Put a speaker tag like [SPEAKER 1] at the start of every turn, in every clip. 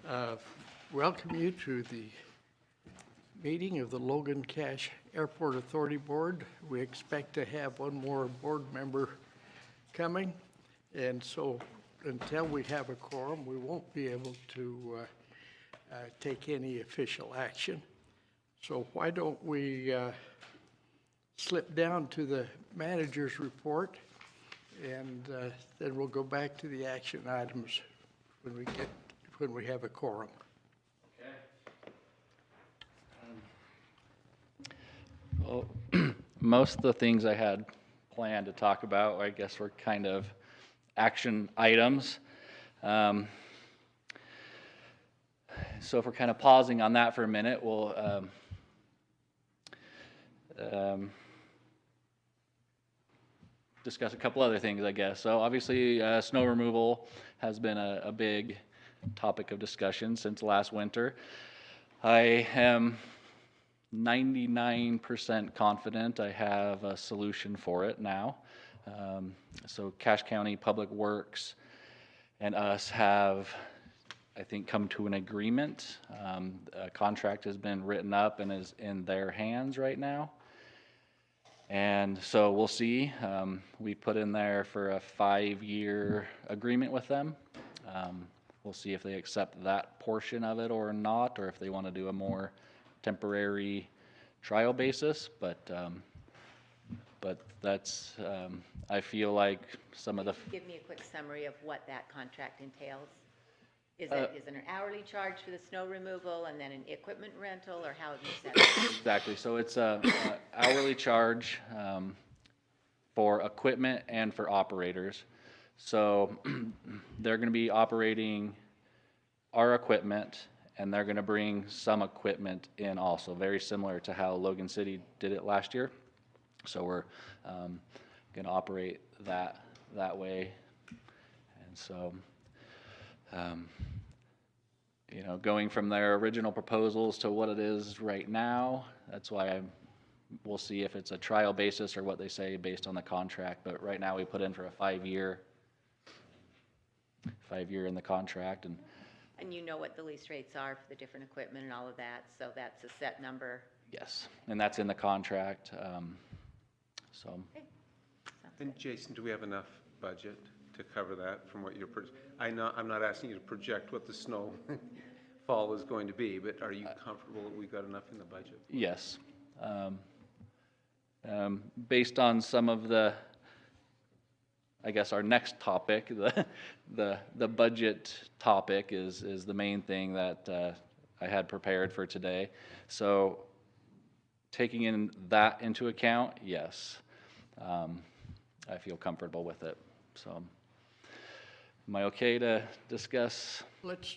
[SPEAKER 1] Uh, Welcome you to the meeting of the Logan-Cache Airport Authority Board. We expect to have one more board member coming, and so until we have a quorum, we won't be able to take any official action. So why don't we slip down to the manager's report, and then we'll go back to the action items when we have a quorum.
[SPEAKER 2] Well, most of the things I had planned to talk about, I guess, were kind of action items. So if we're kind of pausing on that for a minute, we'll discuss a couple other things, I guess. So obviously, snow removal has been a big topic of discussion since last winter. I am 99% confident I have a solution for it now. So Cache County Public Works and us have, I think, come to an agreement. A contract has been written up and is in their hands right now. And so we'll see. We put in there for a 5-year agreement with them. We'll see if they accept that portion of it or not, or if they want to do a more temporary trial basis. But that's, I feel like some of the...
[SPEAKER 3] Give me a quick summary of what that contract entails. Is it an hourly charge for the snow removal and then an equipment rental, or how have you set it up?
[SPEAKER 2] Exactly. So it's a hourly charge for equipment and for operators. So they're going to be operating our equipment, and they're going to bring some equipment in also, very similar to how Logan City did it last year. So we're going to operate that way. And so, you know, going from their original proposals to what it is right now, that's why we'll see if it's a trial basis or what they say based on the contract. But right now we put in for a 5-year in the contract.
[SPEAKER 3] And you know what the lease rates are for the different equipment and all of that, so that's a set number?
[SPEAKER 2] Yes, and that's in the contract. So.
[SPEAKER 3] Okay.
[SPEAKER 4] And Jason, do we have enough budget to cover that from what you're, I'm not asking you to project what the snow fall is going to be, but are you comfortable that we got enough in the budget?
[SPEAKER 2] Yes. Based on some of the, I guess our next topic, the budget topic is the main thing that I had prepared for today. So taking that into account, yes, I feel comfortable with it. So am I okay to discuss?
[SPEAKER 1] Let's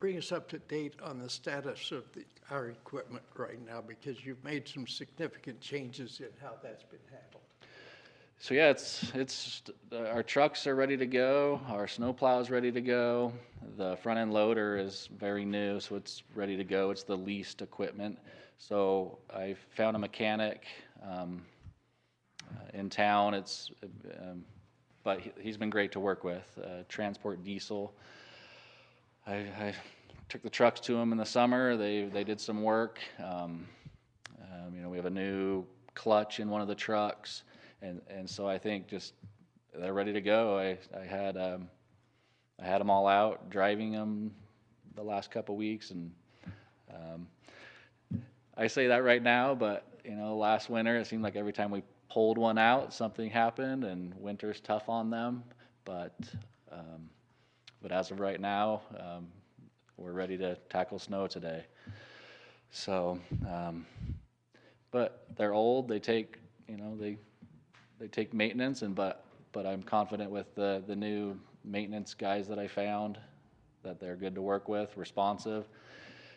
[SPEAKER 1] bring us up to date on the status of our equipment right now, because you've made some significant changes in how that's been handled.
[SPEAKER 2] So yeah, it's our trucks are ready to go. Our snowplow is ready to go. The front end loader is very new, so it's ready to go. It's the leased equipment. So I found a mechanic in town. But he's been great to work with. Transport Diesel. I took the trucks to him in the summer. They did some work. You know, we have a new clutch in one of the trucks. And so I think just they're ready to go. I had them all out driving them the last couple weeks, and I say that right now, but you know, last winter it seemed like every time we pulled one out, something happened, and winter's tough on them. But as of right now, we're ready to tackle snow today. So, but they're old. They take, you know, they take maintenance, but I'm confident with the new maintenance guys that I found that they're good to work with, responsive.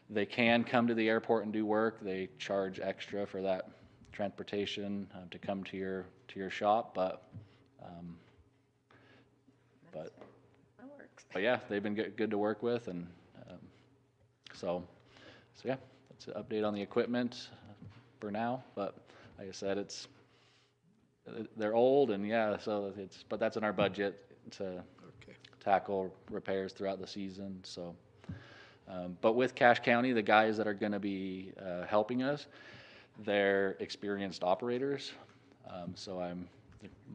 [SPEAKER 2] They can come to the airport and do work. They charge extra for that transportation to come to your shop, but yeah, they've been good to work with, and so yeah, that's an update on the equipment for now. But like I said, they're old, and yeah, so but that's in our budget to tackle repairs throughout the season, so. But with Cache County, the guys that are gonna be helping us, they're experienced operators. So I'm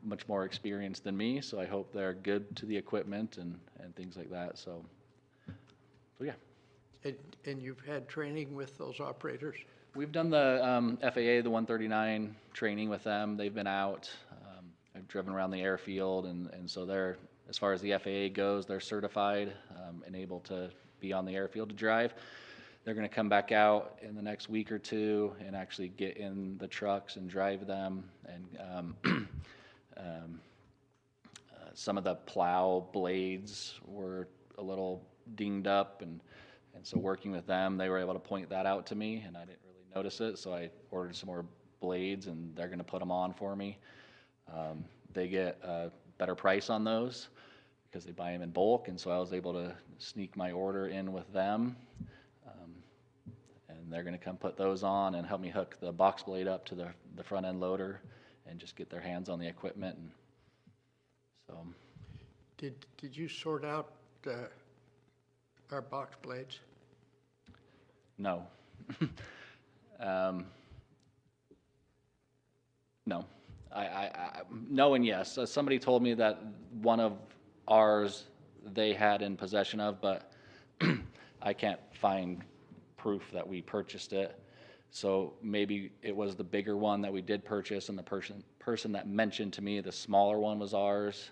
[SPEAKER 2] much more experienced than me, so I hope they're good to the equipment and things like that, so yeah.
[SPEAKER 1] And you've had training with those operators?
[SPEAKER 2] We've done the FAA, the 139 training with them. They've been out. I've driven around the airfield, and so they're, as far as the FAA goes, they're certified and able to be on the airfield to drive. They're going to come back out in the next week or two and actually get in the trucks and drive them. And some of the plow blades were a little dinged up, and so working with them, they were able to point that out to me, and I didn't really notice it, so I ordered some more blades, and they're going to put them on for me. They get a better price on those because they buy them in bulk, and so I was able to sneak my order in with them. And they're going to come put those on and help me hook the box blade up to the front end loader and just get their hands on the equipment. And so,
[SPEAKER 1] Did you sort out our box blades?
[SPEAKER 2] no. No. No and yes. Somebody told me that one of ours they had in possession of, but I can't find proof that we purchased it. So maybe it was the bigger one that we did purchase, and the person that mentioned to me the smaller one was ours.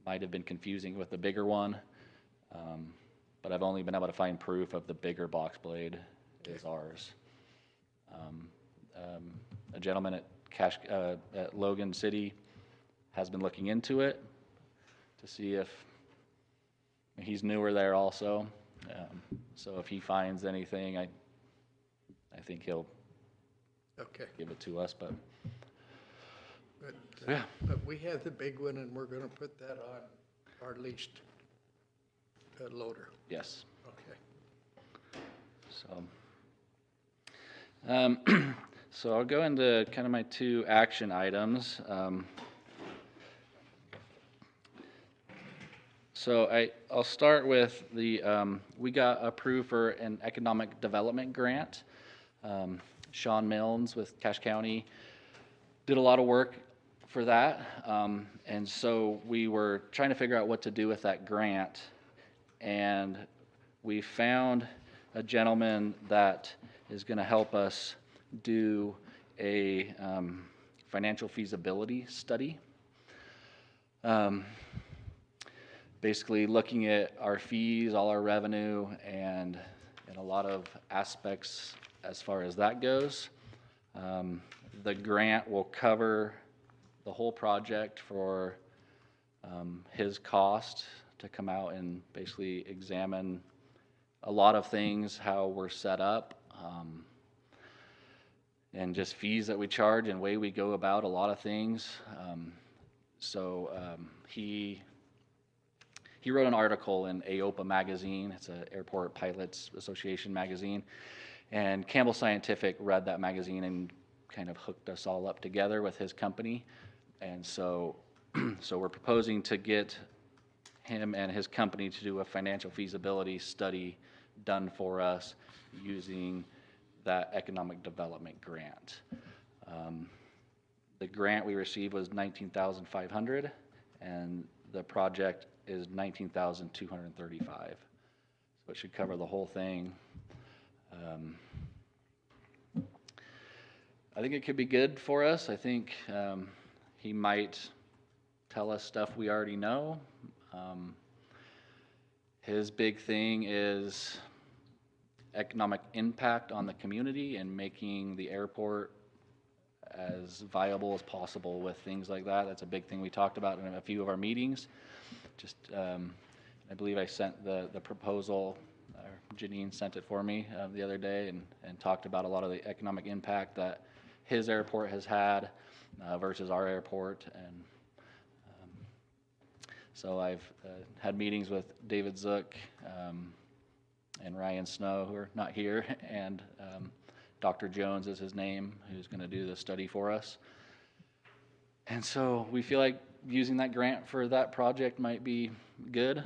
[SPEAKER 2] Might have been confusing with the bigger one. But I've only been able to find proof of the bigger box blade is ours. A gentleman at Logan City has been looking into it to see if he's newer there also. So if he finds anything, I think he'll give it to us. But yeah.
[SPEAKER 1] But we have the big one, and we're going to put that on our leased loader.
[SPEAKER 2] Yes.
[SPEAKER 1] Okay.
[SPEAKER 2] So, so I'll go into kind of my two action items. So I'll start with we got approved for an economic development grant. Sean Milnes with Cache County did a lot of work for that. And so we were trying to figure out what to do with that grant. And we found a gentleman that is going to help us do a financial feasibility study. Basically looking at our fees, all our revenue, and a lot of aspects as far as that goes. The grant will cover the whole project for his cost to come out and basically examine a lot of things, how we're set up, and just fees that we charge and way we go about a lot of things. He wrote an article in AOPA magazine. It's an Airport Pilots Association magazine. And Campbell Scientific read that magazine and kind of hooked us all up together with his company. And so, we're proposing to get him and his company to do a financial feasibility study done for us using that economic development grant. The grant we received was $19,500, and the project is $19,235. So it should cover the whole thing. I think it could be good for us. I think he might tell us stuff we already know. His big thing is economic impact on the community and making the airport as viable as possible with things like that. That's a big thing we talked about in a few of our meetings. Just, I believe I sent the proposal, Janine sent it for me the other day, and talked about a lot of the economic impact that his airport has had versus our airport. And so I've had meetings with David Zook and Ryan Snow, who are not here, and Dr. Jones is his name, who's going to do the study for us. And so we feel like using that grant for that project might be good,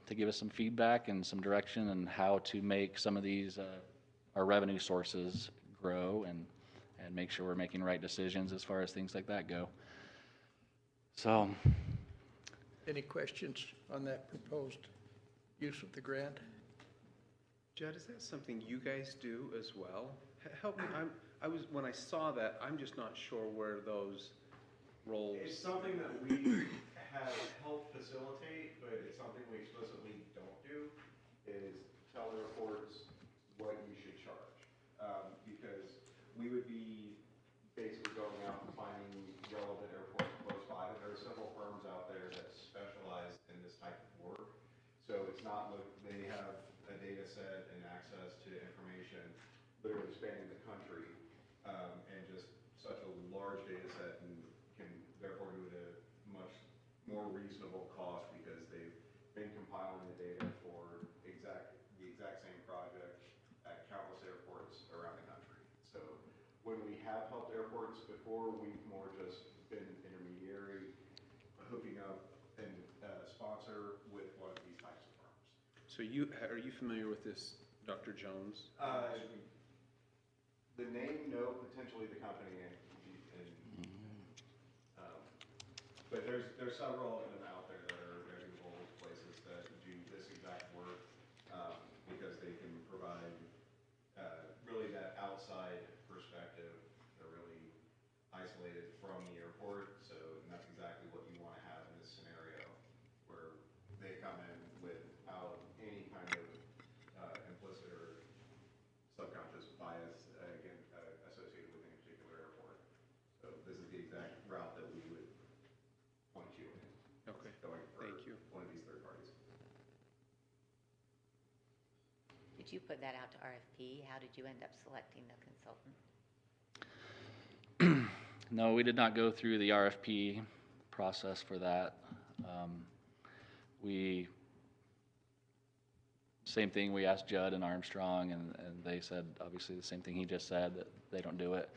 [SPEAKER 2] to give us some feedback and some direction on how to make some of these, our revenue sources grow and make sure we're making right decisions as far as things like that go. So,
[SPEAKER 1] Any questions on that proposed use of the grant?
[SPEAKER 4] Judd, is that something you guys do as well? Help me, when I saw that, I'm just not sure where those roles.
[SPEAKER 5] It's something that we have helped facilitate, but it's something we explicitly don't do, is tell airports what you should charge. Because we would be basically going out and finding relevant airports close by, and there are several firms out there that specialize in this type of work. So it's not like they have a data set and access to information literally spanning the country, and just such a large data set, and can therefore do it at a much more reasonable cost because they've been compiling the data for the exact same project at countless airports around the country. So when we have helped airports before, we've more just been intermediary, hooking up and sponsor with one of these types of firms.
[SPEAKER 4] So are you familiar with this, Dr. Jones?
[SPEAKER 5] The name, no, potentially the company, but there's several of them out there that are reputable places that do this exact work, because they can provide really that outside perspective. They're really isolated from the airport, so that's exactly what you want to have in this scenario, where they come in without any kind of implicit or subconscious bias associated with any particular airport. So this is the exact route that we would point you in.
[SPEAKER 4] Okay,
[SPEAKER 5] Going for
[SPEAKER 4] thank you.
[SPEAKER 5] one of these third parties.
[SPEAKER 3] Did you put that out to RFP? How did you end up selecting the consultant?
[SPEAKER 2] no, we did not go through the RFP process for that. Same thing, we asked Judd and Armstrong, and they said obviously the same thing he just said, that they don't do it.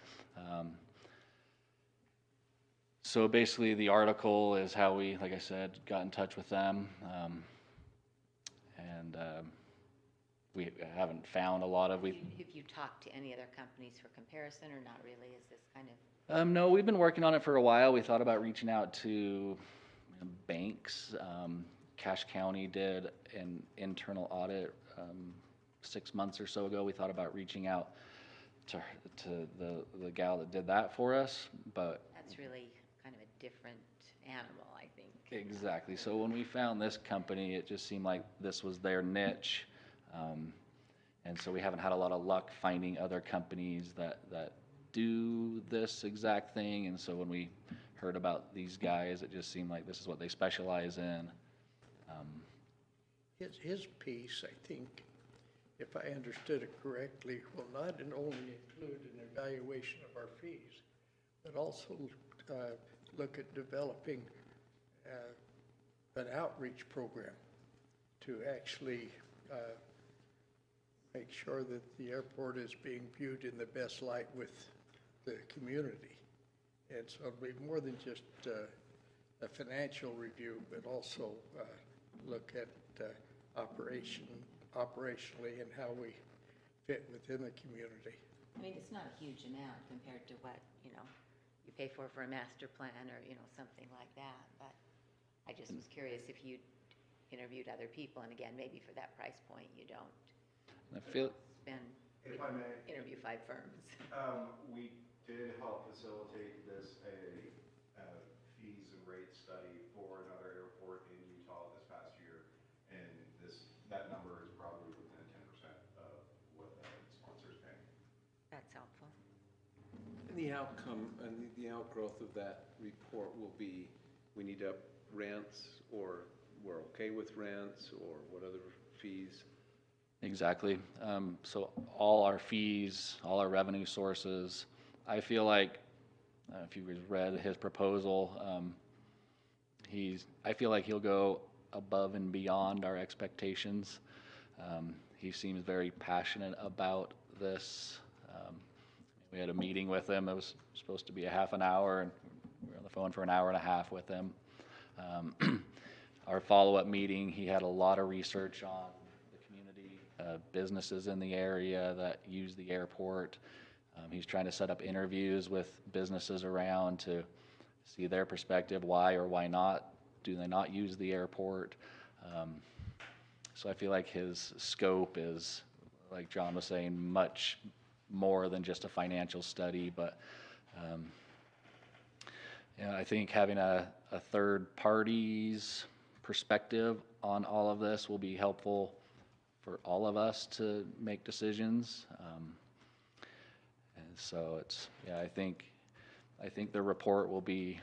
[SPEAKER 2] So basically the article is how we, like I said, got in touch with them. We haven't found a lot of,
[SPEAKER 3] Have you talked to any other companies for comparison, or not really? Is this kind of,
[SPEAKER 2] no, we've been working on it for a while. We thought about reaching out to banks. Cache County did an internal audit 6 months or so ago. We thought about reaching out to the gal that did that for us, but
[SPEAKER 3] that's really kind of a different animal, I think.
[SPEAKER 2] exactly. So when we found this company, it just seemed like this was their niche, and so we haven't had a lot of luck finding other companies that do this exact thing. And so when we heard about these guys, it just seemed like this is what they specialize in.
[SPEAKER 1] His piece, I think, if I understood it correctly, will not only include an evaluation of our fees, but also look at developing an outreach program to actually make sure that the airport is being viewed in the best light with the community. And so it'll be more than just a financial review, but also look at operationally and how we fit within the community.
[SPEAKER 3] I mean, it's not a huge amount compared to what, you pay for a master plan or, something like that. But I just was curious if you'd interviewed other people, and again, maybe for that price point, you don't
[SPEAKER 2] I feel
[SPEAKER 5] If I may,
[SPEAKER 3] interview 5 firms.
[SPEAKER 5] we did help facilitate this, a fees and rates study for another airport in Utah this past year, and that number is probably within 10% of what the sponsor's paying.
[SPEAKER 3] That's helpful.
[SPEAKER 4] And the outcome and the outgrowth of that report will be, we need up rents, or we're okay with rents, or what other fees?
[SPEAKER 2] exactly. So all our fees, all our revenue sources, I feel like, if you read his proposal, I feel like he'll go above and beyond our expectations. He seems very passionate about this. We had a meeting with him. It was supposed to be a half an hour, and we were on the phone for an hour and a half with him. Our follow-up meeting, he had a lot of research on the community, businesses in the area that use the airport. He's trying to set up interviews with businesses around to see their perspective, why or why not do they not use the airport. So I feel like his scope is, like John was saying, much more than just a financial study, but I think having a third party's perspective on all of this will be helpful for all of us to make decisions. And so I think the report will be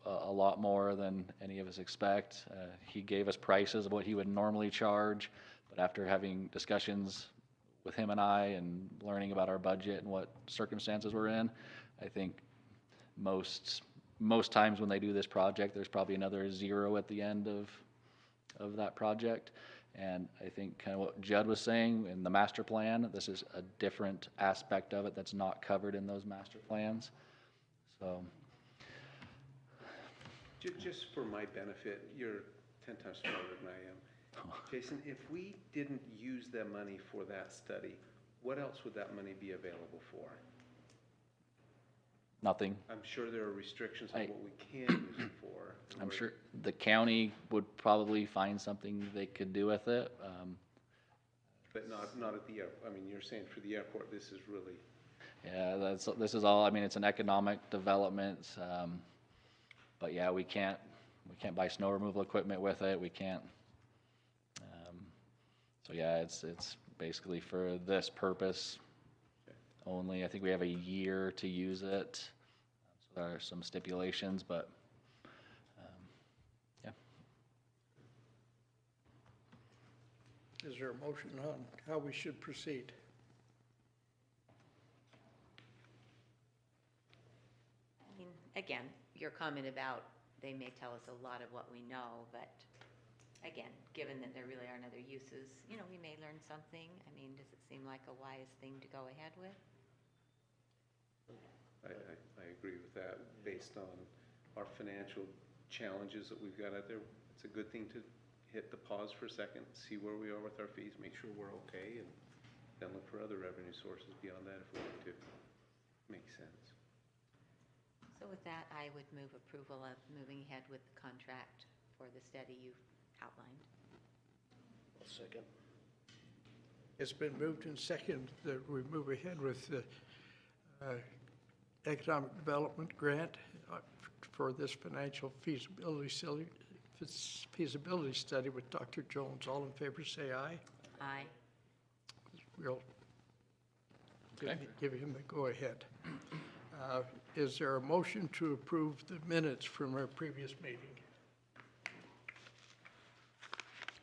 [SPEAKER 2] a lot more than any of us expect. He gave us prices of what he would normally charge, but after having discussions with him and I and learning about our budget and what circumstances we're in, I think most times when they do this project, there's probably another zero at the end of that project. And I think kind of what Judd was saying in the master plan, this is a different aspect of it that's not covered in those master plans. So,
[SPEAKER 4] Just for my benefit, you're 10 times smarter than I am. Jason, if we didn't use that money for that study, what else would that money be available for?
[SPEAKER 2] nothing.
[SPEAKER 4] I'm sure there are restrictions on what we can use it for.
[SPEAKER 2] I'm sure the county would probably find something they could do with it.
[SPEAKER 4] But not at the airport. I mean, you're saying for the airport, this is really.
[SPEAKER 2] Yeah, this is all, I mean, it's an economic development, but yeah, we can't buy snow removal equipment with it, we can't, so yeah, it's basically for this purpose only. I think we have a year to use it, so there are some stipulations, but, yeah.
[SPEAKER 1] Is there a motion on how we should proceed?
[SPEAKER 3] I mean, again, your comment about they may tell us a lot of what we know, but again, given that there really aren't other uses, we may learn something. I mean, does it seem like a wise thing to go ahead with?
[SPEAKER 4] I agree with that. Based on our financial challenges that we've got out there, it's a good thing to hit the pause for a second, see where we are with our fees, make sure we're okay, and then look for other revenue sources beyond that if we want to. Makes sense.
[SPEAKER 3] So with that, I would move approval of moving ahead with the contract for the study you've outlined.
[SPEAKER 6] I'll second.
[SPEAKER 1] It's been moved and seconded that we move ahead with the economic development grant for this financial feasibility study with Dr. Jones. All in favor, say aye.
[SPEAKER 3] Aye.
[SPEAKER 1] We'll
[SPEAKER 2] Okay.
[SPEAKER 1] give him the go-ahead. Is there a motion to approve the minutes from our previous meeting?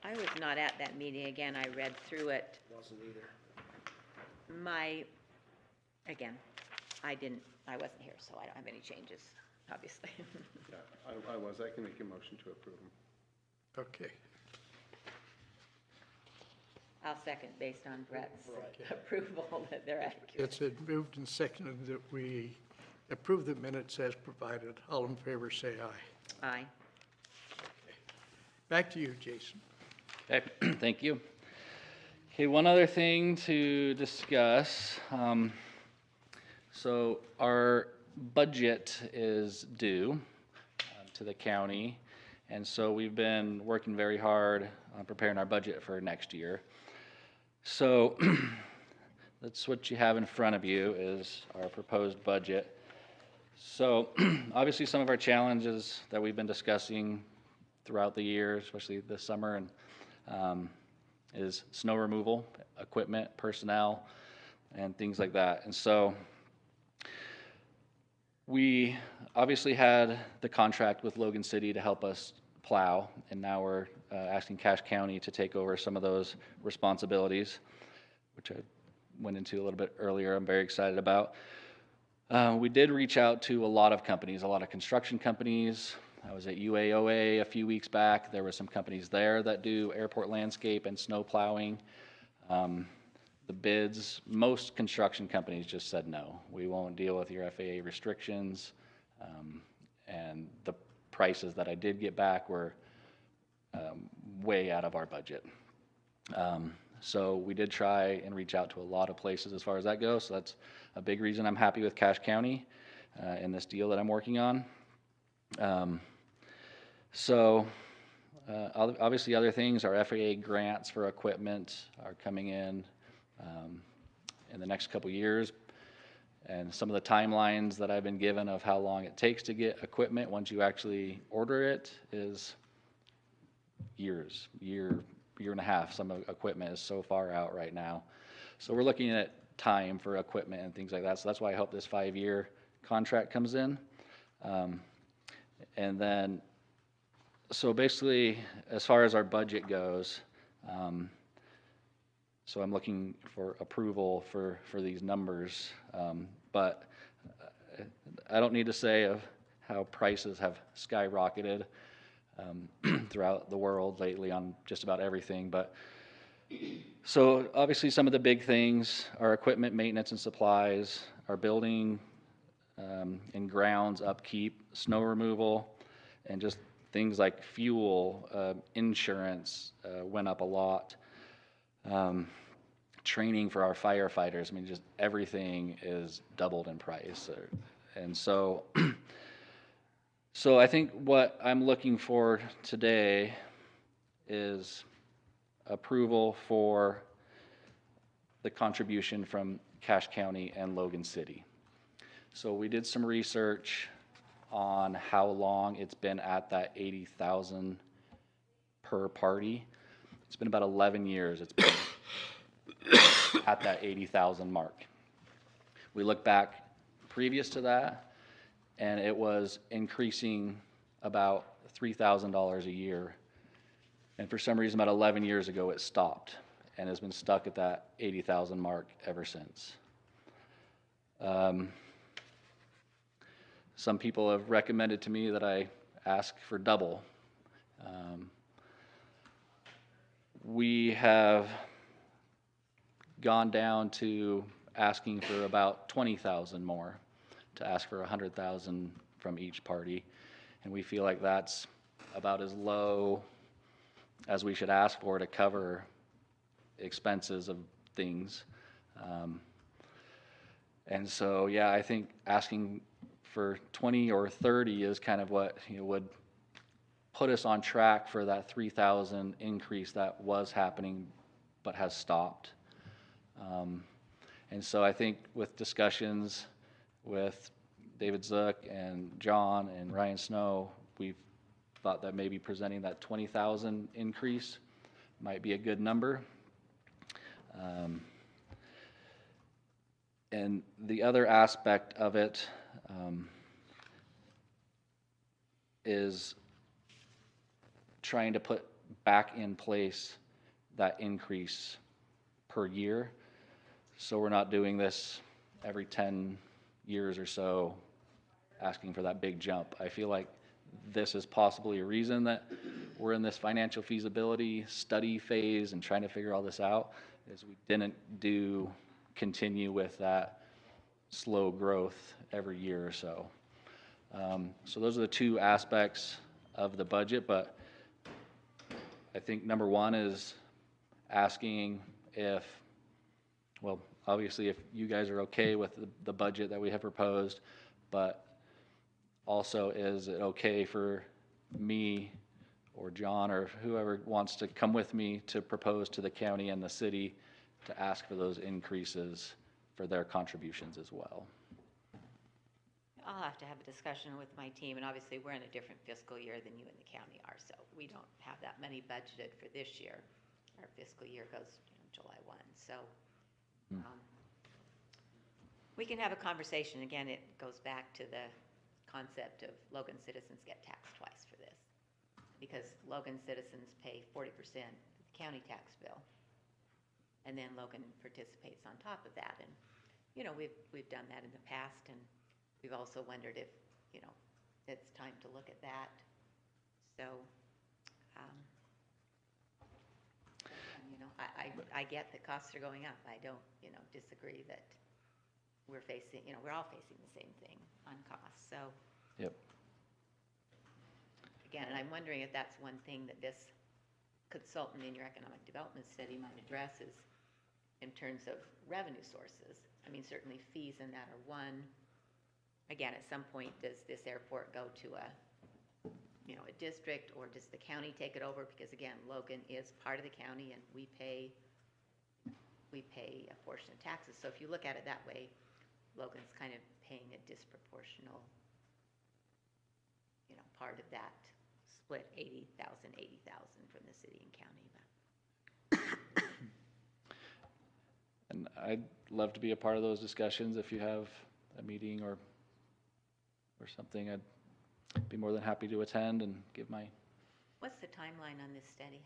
[SPEAKER 3] I was not at that meeting. Again, I read through it.
[SPEAKER 6] Wasn't either.
[SPEAKER 3] Again, I wasn't here, so I don't have any changes, obviously.
[SPEAKER 4] Yeah, I can make a motion to approve them.
[SPEAKER 1] Okay.
[SPEAKER 3] I'll second based on Brett's
[SPEAKER 6] Right.
[SPEAKER 3] approval that they're accurate.
[SPEAKER 1] It's been moved and seconded that we approve the minutes as provided. All in favor, say aye.
[SPEAKER 3] Aye.
[SPEAKER 1] Back to you, Jason.
[SPEAKER 2] Okay, thank you. Okay, one other thing to discuss. So our budget is due to the county, and so we've been working very hard on preparing our budget for next year. So that's what you have in front of you is our proposed budget. So obviously some of our challenges that we've been discussing throughout the year, especially this summer, and is snow removal, equipment, personnel, and things like that. And so we obviously had the contract with Logan City to help us plow, and now we're asking Cache County to take over some of those responsibilities, which I went into a little bit earlier. I'm very excited about. We did reach out to a lot of companies, a lot of construction companies. I was at UAOA a few weeks back. There were some companies there that do airport landscape and snow plowing. The bids, most construction companies just said no. We won't deal with your FAA restrictions. And prices that I did get back were way out of our budget. So we did try and reach out to a lot of places as far as that goes. So that's a big reason I'm happy with Cache County in this deal that I'm working on. Obviously other things, our FAA grants for equipment are coming in the next couple years. And some of the timelines that I've been given of how long it takes to get equipment once you actually order it is years, year and a half. Some of the equipment is so far out right now. So we're looking at time for equipment and things like that. So that's why I hope this 5-year contract comes in. And then, so basically, as far as our budget goes, so I'm looking for approval for these numbers. But I don't need to say of how prices have skyrocketed throughout the world lately on just about everything. But so obviously some of the big things are equipment maintenance and supplies, our building and grounds upkeep, snow removal, and just things like fuel, insurance went up a lot. Training for our firefighters, I mean, just everything is doubled in price. And so, so I think what I'm looking for today is approval for the contribution from Cache County and Logan City. So we did some research on how long it's been at that 80,000 per party. It's been about 11 years. It's been at that 80,000 mark. We look back previous to that, and it was increasing about $3,000 a year. And for some reason, about 11 years ago, it stopped and has been stuck at that 80,000 mark ever since. Some people have recommended to me that I ask for double. We have gone down to asking for about 20,000 more, to ask for 100,000 from each party, and we feel like that's about as low as we should ask for to cover expenses of things. And so, yeah, I think asking for 20 or 30 is kind of what would put us on track for that 3,000 increase that was happening but has stopped. And so I think with discussions with David Zook and John and Ryan Snow, we've thought that maybe presenting that 20,000 increase might be a good number. And the other aspect of it is trying to put back in place that increase per year. So we're not doing this every 10 years or so, asking for that big jump. I feel like this is possibly a reason that we're in this financial feasibility study phase and trying to figure all this out, is we didn't continue with that slow growth every year or so. So those are the two aspects of the budget, but I think number one is asking if, well, obviously if you guys are okay with the budget that we have proposed, but also is it okay for me or John or whoever wants to come with me to propose to the county and the city to ask for those increases for their contributions as well?
[SPEAKER 3] I'll have to have a discussion with my team, and obviously we're in a different fiscal year than you and the county are, so we don't have that money budgeted for this year. Our fiscal year goes July 1, so we can have a conversation. Again, it goes back to the concept of Logan citizens get taxed twice for this, because Logan citizens pay 40% of the county tax bill, and then Logan participates on top of that. And we've done that in the past, and we've also wondered if it's time to look at that. So I get that costs are going up. I don't disagree that we're facing, we're all facing the same thing on costs. So
[SPEAKER 2] yep.
[SPEAKER 3] again, and I'm wondering if that's one thing that this consultant in your economic development study might address is in terms of revenue sources. I mean, certainly fees and that are one. Again, at some point, does this airport go to a district, or does the county take it over? Because again, Logan is part of the county and we pay a portion of taxes. So if you look at it that way, Logan's kind of paying a disproportional, part of that split 80,000 from the city and county.
[SPEAKER 2] And I'd love to be a part of those discussions. If you have a meeting or something, I'd be more than happy to attend and give my.
[SPEAKER 3] What's the timeline on this study?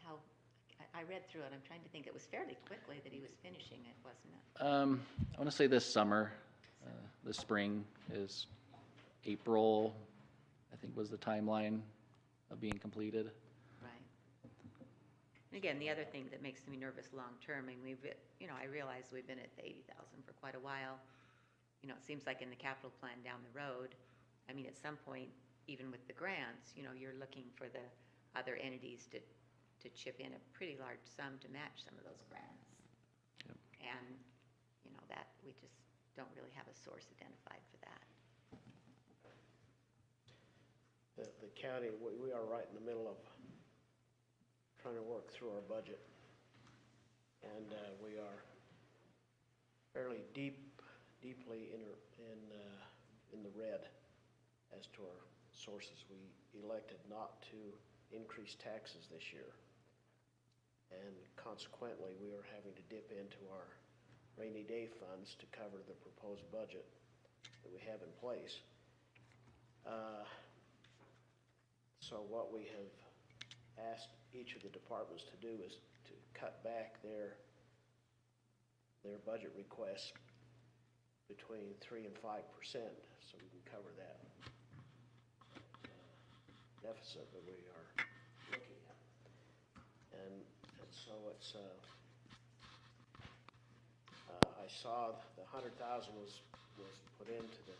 [SPEAKER 3] I read through it. I'm trying to think. It was fairly quickly that he was finishing it, wasn't it?
[SPEAKER 2] I want to say this summer, the spring is April, I think was the timeline of being completed.
[SPEAKER 3] Right. And again, the other thing that makes me nervous long-term, and I realize we've been at the 80,000 for quite a while. It seems like in the capital plan down the road, I mean, at some point, even with the grants, you're looking for the other entities to chip in a pretty large sum to match some of those grants.
[SPEAKER 2] Yep.
[SPEAKER 3] And, that we just don't really have a source identified for that.
[SPEAKER 6] The county, we are right in the middle of trying to work through our budget. And we are fairly deeply in the red as to our sources. We elected not to increase taxes this year. And consequently, we are having to dip into our rainy day funds to cover the proposed budget that we have in place. So what we have asked each of the departments to do is to cut back their budget requests between 3 and 5%, so we can cover that deficit that we are looking at. And so it's I saw the 100,000 was put into the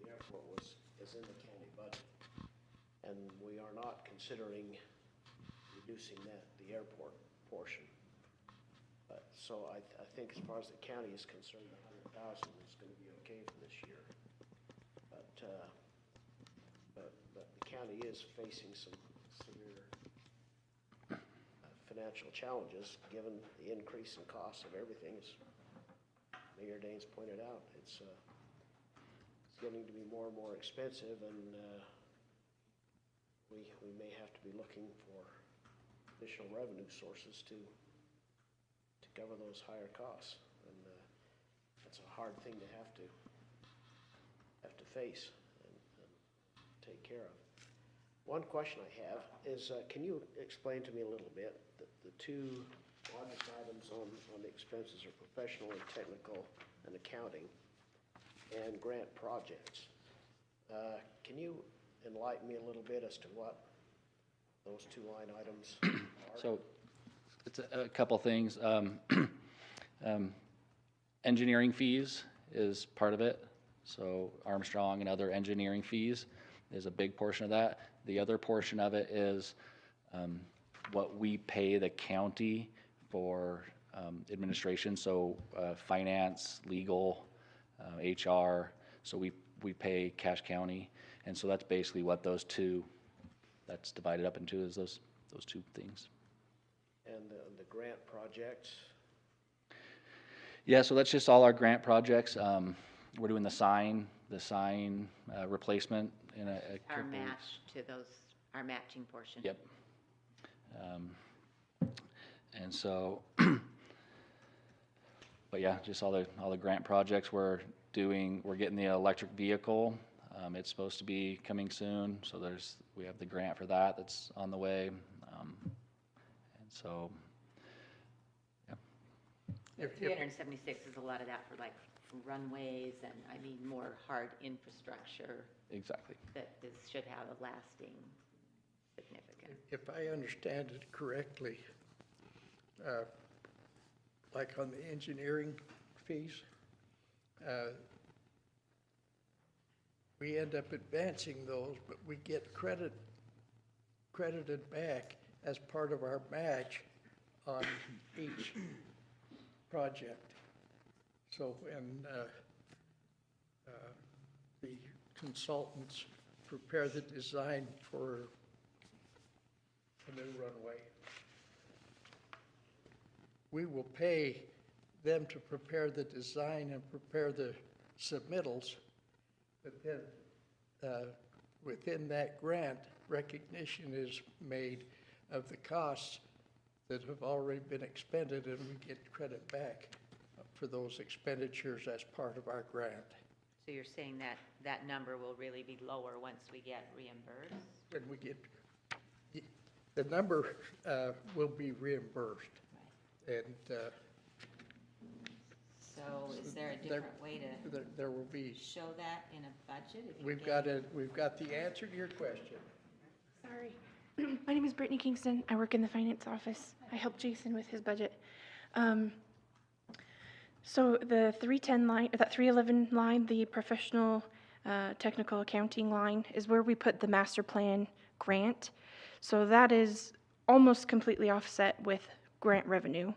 [SPEAKER 6] airport is in the county budget, and we are not considering reducing the airport portion. But so I think as far as the county is concerned, the 100,000 is going to be okay for this year. But the county is facing some severe financial challenges given the increase in costs of everything. As Mayor Daines pointed out, it's getting to be more and more expensive, and we may have to be looking for additional revenue sources to cover those higher costs, and that's a hard thing to have to face and take care of. One question I have is, can you explain to me a little bit the two largest items on the expenses are professional and technical and accounting and grant projects. Can you enlighten me a little bit as to what those two line items are?
[SPEAKER 2] So it's a couple things. Engineering fees is part of it. So Armstrong and other engineering fees is a big portion of that. The other portion of it is what we pay the county for administration, so finance, legal, HR. So we pay Cache County, and so that's basically what that's divided up into, is those two things.
[SPEAKER 6] And the grant projects?
[SPEAKER 2] Yeah, so that's just all our grant projects. We're doing the sign replacement in a
[SPEAKER 3] Our
[SPEAKER 2] couple
[SPEAKER 3] match
[SPEAKER 2] weeks.
[SPEAKER 3] to our matching portion.
[SPEAKER 2] Yep. And so, but yeah, just all the grant projects we're doing. We're getting the electric vehicle. It's supposed to be coming soon, so we have the grant for that that's on the way. And so, yeah.
[SPEAKER 3] 376 is a lot of that for like runways and more hard infrastructure.
[SPEAKER 2] Exactly.
[SPEAKER 3] That should have a lasting significance.
[SPEAKER 1] If I understand it correctly, like on the engineering fees, we end up advancing those, but we get credit credited back as part of our match on each project. So when the consultants prepare the design for a new runway, we will pay them to prepare the design and prepare the submittals, but then within that grant, recognition is made of the costs that have already been expended, and we get credit back for those expenditures as part of our grant.
[SPEAKER 3] So you're saying that that number will really be lower once we get reimbursed?
[SPEAKER 1] When we get, the number will be reimbursed. And
[SPEAKER 3] So is there a different way to
[SPEAKER 1] there will be,
[SPEAKER 3] show that in a budget? If you
[SPEAKER 1] we've
[SPEAKER 3] get-
[SPEAKER 1] got the answer to your question.
[SPEAKER 7] Sorry. My name is Brittany Kingston. I work in the finance office. I help Jason with his budget. So the 310 line, that 311 line, the professional technical accounting line, is where we put the master plan grant. So that is almost completely offset with grant revenue.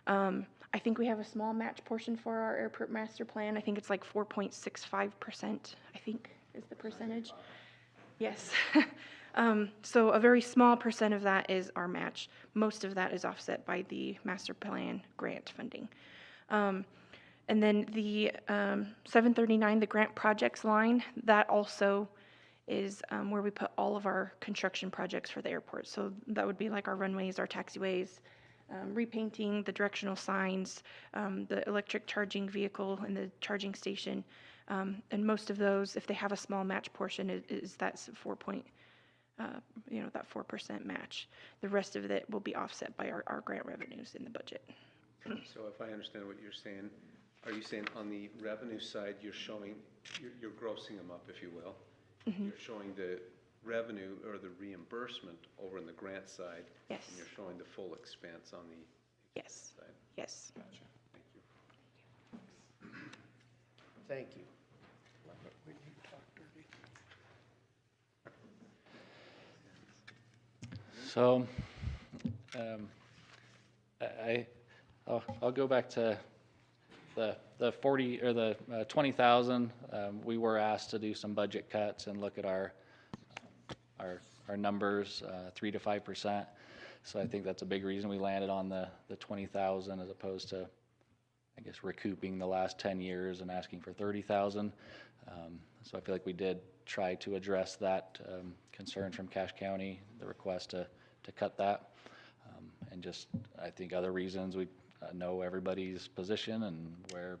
[SPEAKER 7] I think we have a small match portion for our airport master plan. I think it's like 4.65%, I think is the percentage. Yes. So a very small percent of that is our match. Most of that is offset by the master plan grant funding. And then the 739, the grant projects line, that also is where we put all of our construction projects for the airport. So that would be like our runways, our taxiways, repainting, the directional signs, the electric charging vehicle and the charging station. And most of those, if they have a small match portion, is that 4% match. The rest of it will be offset by our grant revenues in the budget.
[SPEAKER 4] So if I understand what you're saying, are you saying on the revenue side, you're showing, you're grossing them up, if you will?
[SPEAKER 7] Mm-hmm.
[SPEAKER 4] You're showing the revenue or the reimbursement over in the grant side?
[SPEAKER 7] Yes.
[SPEAKER 4] And you're showing the full expense on the
[SPEAKER 7] Yes.
[SPEAKER 4] side?
[SPEAKER 7] Yes.
[SPEAKER 4] Gotcha. Thank you.
[SPEAKER 6] Thank you.
[SPEAKER 2] So, I'll go back to the 40 or the 20,000. We were asked to do some budget cuts and look at our numbers, 3 to 5%. So I think that's a big reason we landed on the 20,000 as opposed to, I guess, recouping the last 10 years and asking for 30,000. So I feel like we did try to address that concern from Cache County, the request to cut that. And just, I think other reasons, we know everybody's position and where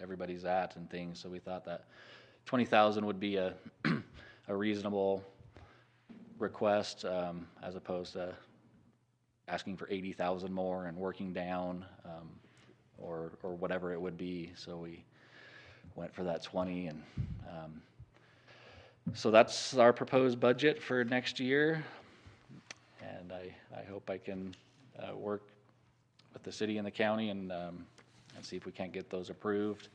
[SPEAKER 2] everybody's at and things. So we thought that 20,000 would be a reasonable request as opposed to asking for 80,000 more and working down or whatever it would be. So we went for that 20, and so that's our proposed budget for next year. And I hope I can work with the city and the county and see if we can't get those approved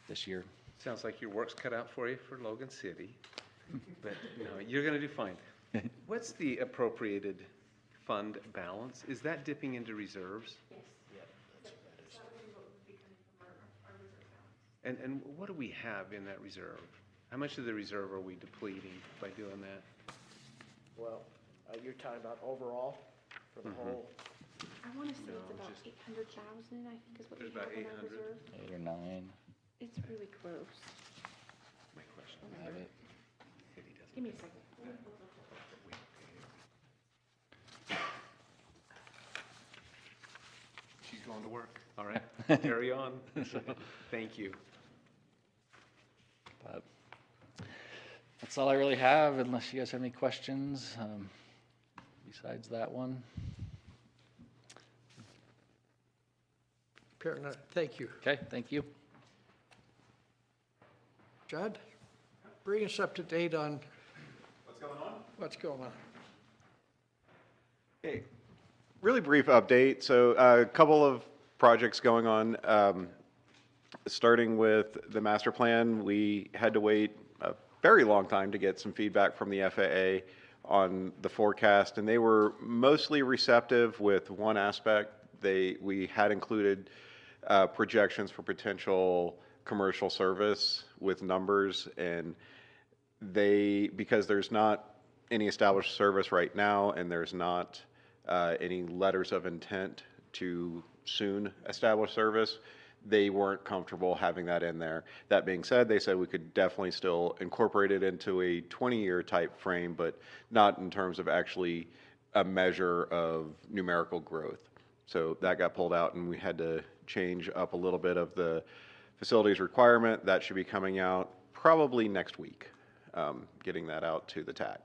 [SPEAKER 2] this year.
[SPEAKER 4] Sounds like your work's cut out for you for Logan City, but no, you're gonna do fine. What's the appropriated fund balance? Is that dipping into reserves? And what do we have in that reserve? How much of the reserve are we depleting by doing that?
[SPEAKER 6] Well, you're talking about overall for the whole,
[SPEAKER 7] I want to say
[SPEAKER 4] No,
[SPEAKER 7] it's about
[SPEAKER 4] just-
[SPEAKER 7] 800,000, I think is what we
[SPEAKER 4] There's about
[SPEAKER 7] have in our
[SPEAKER 4] 800.
[SPEAKER 7] reserve.
[SPEAKER 2] 8 or 9.
[SPEAKER 7] It's really close.
[SPEAKER 4] My question.
[SPEAKER 2] Have it.
[SPEAKER 4] City doesn't
[SPEAKER 7] Give me a second.
[SPEAKER 4] She's going to work. All right, carry on. Thank you.
[SPEAKER 2] But that's all I really have, unless you guys have any questions besides that one.
[SPEAKER 1] Apparently, thank you.
[SPEAKER 2] Okay, thank you.
[SPEAKER 1] Judd, bring us up to date on
[SPEAKER 5] What's going on?
[SPEAKER 1] what's going on.
[SPEAKER 5] Okay, really brief update. So a couple of projects going on. Starting with the master plan, we had to wait a very long time to get some feedback from the FAA on the forecast, and they were mostly receptive with one aspect. We had included projections for potential commercial service with numbers, and because there's not any established service right now, and there's not any letters of intent to soon establish service, they weren't comfortable having that in there. That being said, they said we could definitely still incorporate it into a 20-year type frame, but not in terms of actually a measure of numerical growth. So that got pulled out, and we had to change up a little bit of the facilities requirement. That should be coming out probably next week, getting that out to the TAC.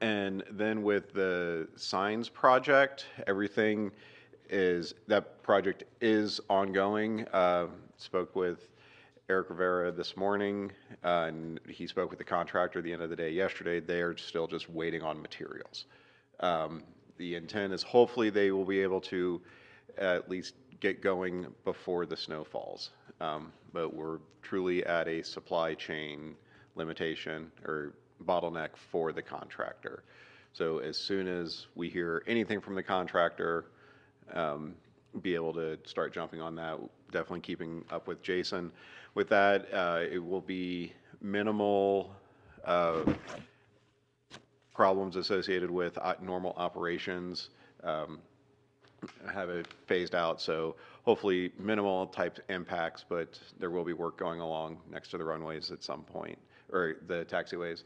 [SPEAKER 5] And then with the signs project, that project is ongoing. Spoke with Eric Rivera this morning, and he spoke with the contractor at the end of the day yesterday. They are still just waiting on materials. The intent is hopefully they will be able to at least get going before the snow falls. But we're truly at a supply chain limitation or bottleneck for the contractor. So as soon as we hear anything from the contractor, be able to start jumping on that, definitely keeping up with Jason. With that, it will be minimal problems associated with normal operations. Have it phased out, so hopefully minimal type impacts, but there will be work going along next to the runways at some point, or the taxiways.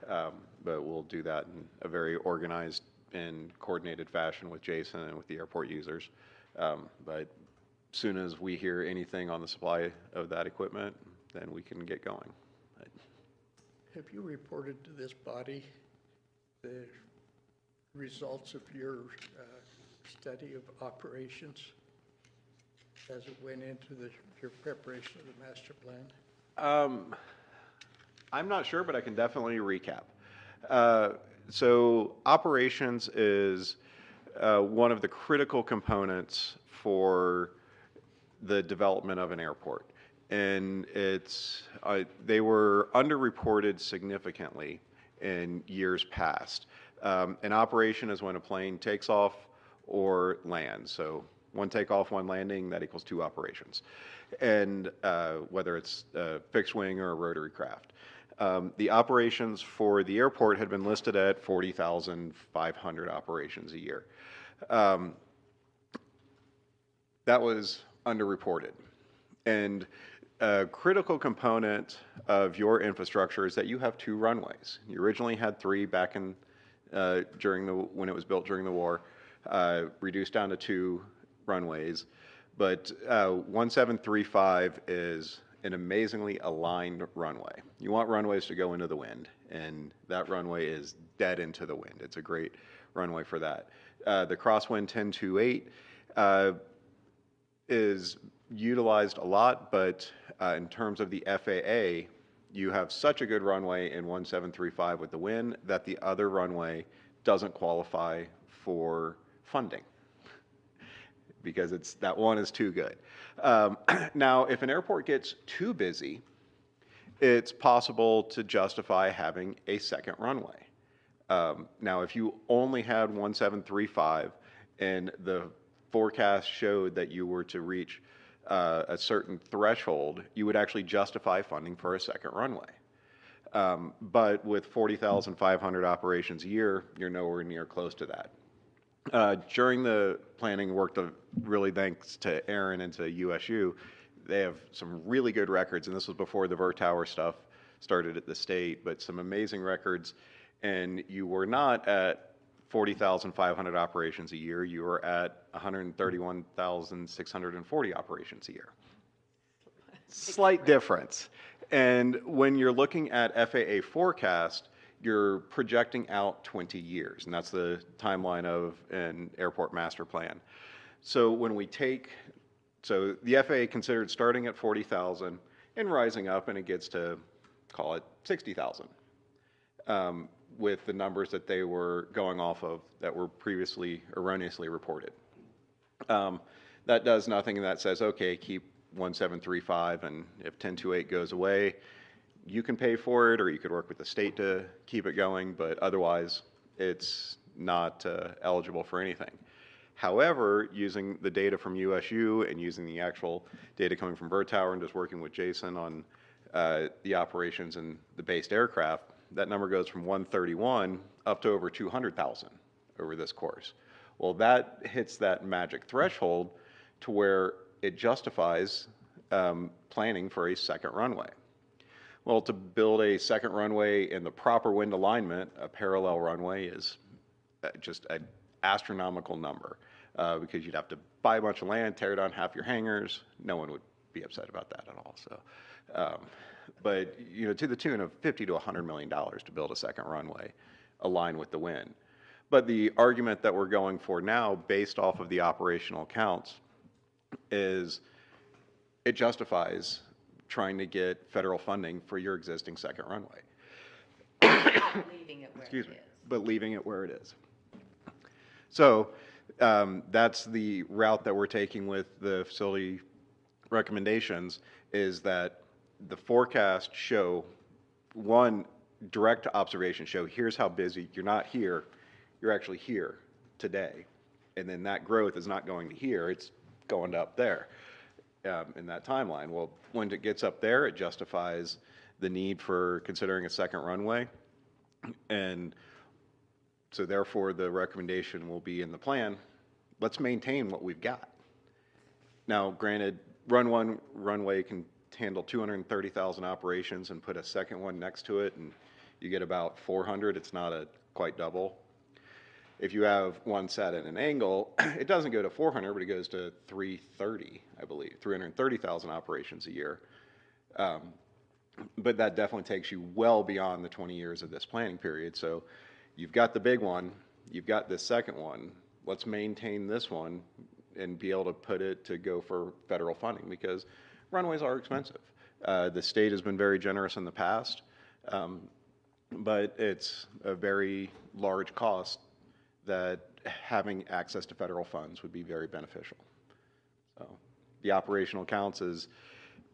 [SPEAKER 5] But we'll do that in a very organized and coordinated fashion with Jason and with the airport users. But as soon as we hear anything on the supply of that equipment, then we can get going.
[SPEAKER 1] Have you reported to this body the results of your study of operations as it went into your preparation of the master plan?
[SPEAKER 5] I'm not sure, but I can definitely recap. So operations is one of the critical components for the development of an airport. And they were underreported significantly in years past. An operation is when a plane takes off or lands. So one takeoff, one landing, that equals 2 operations. And whether it's a fixed wing or a rotary craft. The operations for the airport had been listed at 40,500 operations a year. That was underreported. And a critical component of your infrastructure is that you have 2 runways. You originally had 3 back in when it was built during the war, reduced down to 2 runways. But 1735 is an amazingly aligned runway. You want runways to go into the wind, and that runway is dead into the wind. It's a great runway for that. The crosswind 1028 is utilized a lot, but in terms of the FAA, you have such a good runway in 1735 with the wind that the other runway doesn't qualify for funding because that one is too good. Now, if an airport gets too busy, it's possible to justify having a second runway. Now, if you only had 1735 and the forecast showed that you were to reach a certain threshold, you would actually justify funding for a second runway. But with 40,500 operations a year, you're nowhere near close to that. During the planning work, really thanks to Aaron and to USU, they have some really good records, and this was before the Ver Tower stuff started at the state, but some amazing records, and you were not at 40,500 operations a year, you were at 131,640 operations a year. Slight difference. And when you're looking at FAA forecast, you're projecting out 20 years, and that's the timeline of an airport master plan. So when the FAA considered starting at 40,000 and rising up, and it gets to, call it 60,000, with the numbers that they were going off of that were previously erroneously reported. That does nothing, and that says, okay, keep 1735, and if 1028 goes away, you can pay for it, or you could work with the state to keep it going, but otherwise, it's not eligible for anything. However, using the data from USU and using the actual data coming from Bird Tower and just working with Jason on the operations and the based aircraft, that number goes from 131 up to over 200,000 over this course. Well, that hits that magic threshold to where it justifies planning for a second runway. Well, to build a second runway in the proper wind alignment, a parallel runway is just an astronomical number because you'd have to buy a bunch of land, tear down half your hangars. No one would be upset about that at all. So, but you know, to the tune of $50 to $100 million to build a second runway aligned with the wind. But the argument that we're going for now, based off of the operational accounts, is it justifies trying to get federal funding for your existing second runway.
[SPEAKER 3] Leaving it where
[SPEAKER 5] Excuse
[SPEAKER 3] it
[SPEAKER 5] me,
[SPEAKER 3] is.
[SPEAKER 5] but leaving it where it is. So that's the route that we're taking with the facility recommendations, is that the forecast show, one, direct observation show, here's how busy, you're not here, you're actually here today. And then that growth is not going to here, it's going to up there in that timeline. Well, when it gets up there, it justifies the need for considering a second runway. And so therefore, the recommendation will be in the plan, let's maintain what we've got. Now, granted, Run 1 runway can handle 230,000 operations, and put a second one next to it, and you get about 400. It's not a quite double. If you have one set at an angle, it doesn't go to 400, but it goes to 330, I believe, 330,000 operations a year. But that definitely takes you well beyond the 20 years of this planning period. So you've got the big one, you've got this second one, let's maintain this one and be able to put it to go for federal funding, because runways are expensive. The state has been very generous in the past, but it's a very large cost that having access to federal funds would be very beneficial. So the operational accounts is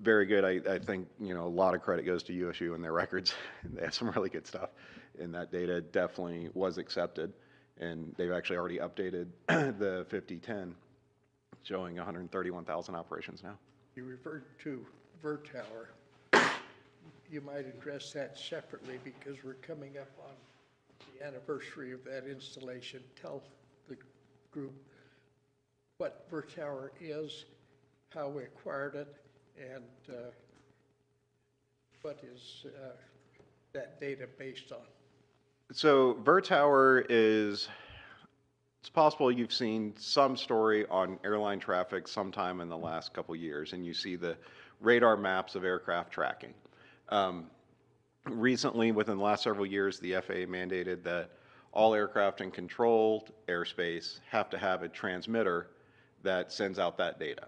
[SPEAKER 5] very good. I think, you know, a lot of credit goes to USU and their records. They have some really good stuff, and that data definitely was accepted. And they've actually already updated the 5010, showing 131,000 operations now.
[SPEAKER 1] You referred to Bird Tower. You might address that separately, because we're coming up on the anniversary of that installation. Tell the group what Bird Tower is, how we acquired it, and what is that data based on?
[SPEAKER 5] So Bird Tower is, it's possible you've seen some story on airline traffic sometime in the last couple years, and you see the radar maps of aircraft tracking. Recently, within the last several years, the FAA mandated that all aircraft in controlled airspace have to have a transmitter that sends out that data.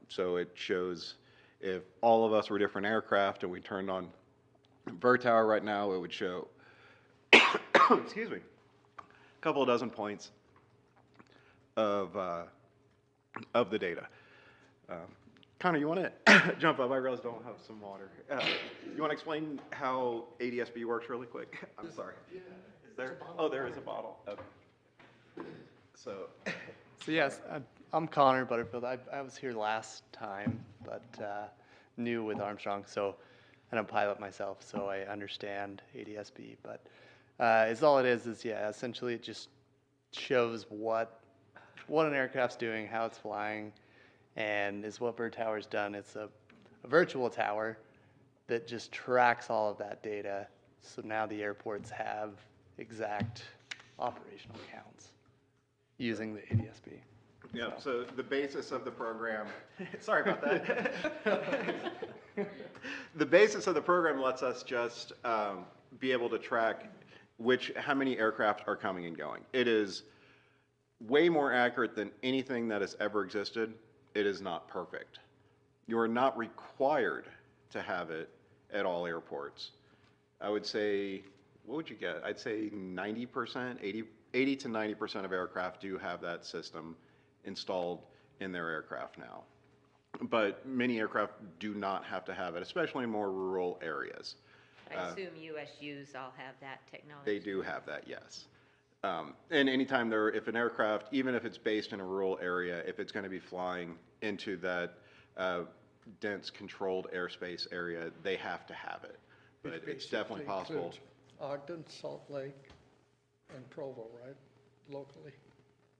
[SPEAKER 5] So it shows if all of us were different aircraft and we turned on Bird Tower right now, it would show, excuse me, a couple of dozen points of the data. Connor, you want to jump up? I realize I don't have some water. You want to explain how ADSB works really quick? I'm sorry. Is there? Oh, there is a bottle. Okay. So
[SPEAKER 8] yes, I'm Connor Butterfield. I was here last time, but new with Armstrong, so, and I'm a pilot myself, so I understand ADSB. But it's all it is yeah, essentially it just shows what an aircraft's doing, how it's flying, and is what Bird Tower's done. It's a virtual tower that just tracks all of that data. So now the airports have exact operational counts using the ADSB.
[SPEAKER 5] yeah, so the basis of the program, sorry about that. The basis of the program lets us just be able to track how many aircraft are coming and going. It is way more accurate than anything that has ever existed. It is not perfect. You are not required to have it at all airports. I would say, what would you get? I'd say 90%, 80 to 90% of aircraft do have that system installed in their aircraft now. But many aircraft do not have to have it, especially in more rural areas.
[SPEAKER 3] I assume USUs all have that technology.
[SPEAKER 5] They do have that, yes. And anytime if an aircraft, even if it's based in a rural area, if it's going to be flying into that dense controlled airspace area, they have to have it. But
[SPEAKER 1] Which
[SPEAKER 5] it's definitely
[SPEAKER 1] basically
[SPEAKER 5] possible.
[SPEAKER 1] includes Ogden, Salt Lake, and Provo, right, locally?